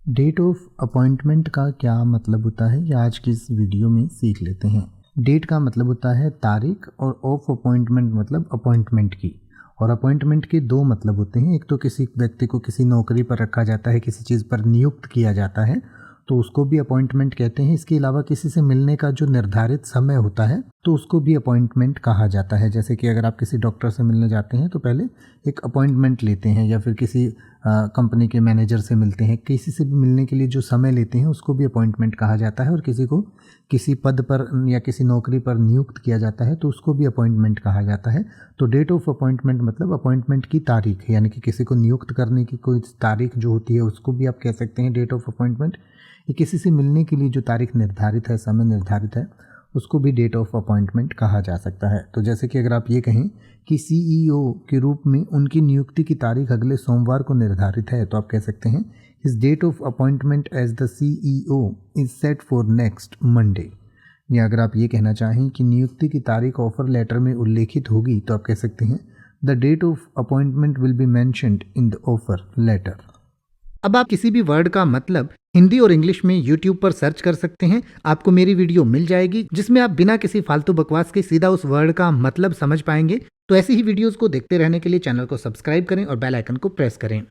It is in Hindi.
डेट ऑफ अपॉइंटमेंट का क्या मतलब होता है, या आज की इस वीडियो में सीख लेते हैं। डेट का मतलब होता है तारीख, और ऑफ अपॉइंटमेंट मतलब अपॉइंटमेंट की। और अपॉइंटमेंट के दो मतलब होते हैं, एक तो किसी व्यक्ति को किसी नौकरी पर रखा जाता है, किसी चीज़ पर नियुक्त किया जाता है, तो उसको भी अपॉइंटमेंट कहते हैं। इसके अलावा किसी से मिलने का जो निर्धारित समय होता है तो उसको भी अपॉइंटमेंट कहा जाता है। जैसे कि अगर आप किसी डॉक्टर से मिलने जाते हैं तो पहले एक अपॉइंटमेंट लेते हैं, या फिर किसी कंपनी के मैनेजर से मिलते हैं, किसी से भी मिलने के लिए जो समय लेते हैं उसको भी अपॉइंटमेंट कहा जाता है। और किसी को किसी पद पर या किसी नौकरी पर नियुक्त किया जाता है तो उसको भी अपॉइंटमेंट कहा जाता है। तो डेट ऑफ अपॉइंटमेंट मतलब अपॉइंटमेंट की तारीख, यानी कि किसी को नियुक्त करने की कोई तारीख जो होती है उसको भी आप कह सकते हैं डेट ऑफ अपॉइंटमेंट। ये किसी से मिलने के लिए जो तारीख निर्धारित है, समय निर्धारित है, उसको भी डेट ऑफ अपॉइंटमेंट कहा जा सकता है। तो जैसे कि अगर आप ये कहें कि सीईओ के रूप में उनकी नियुक्ति की तारीख अगले सोमवार को निर्धारित है, तो आप कह सकते हैं his date of appointment as the CEO is set for next Monday. या अगर आप ये कहना चाहें कि नियुक्ति की तारीख ऑफर लेटर में उल्लेखित होगी, तो आप कह सकते हैं the date of appointment will be mentioned in the offer letter. अब आप किसी भी वर्ड का मतलब हिंदी और इंग्लिश में YouTube पर सर्च कर सकते हैं, आपको मेरी वीडियो मिल जाएगी जिसमें आप बिना किसी फालतू बकवास के सीधा उस वर्ड का मतलब समझ पाएंगे। तो ऐसी ही वीडियोस को देखते रहने के लिए चैनल को सब्सक्राइब करें और बेल आइकन को प्रेस करें।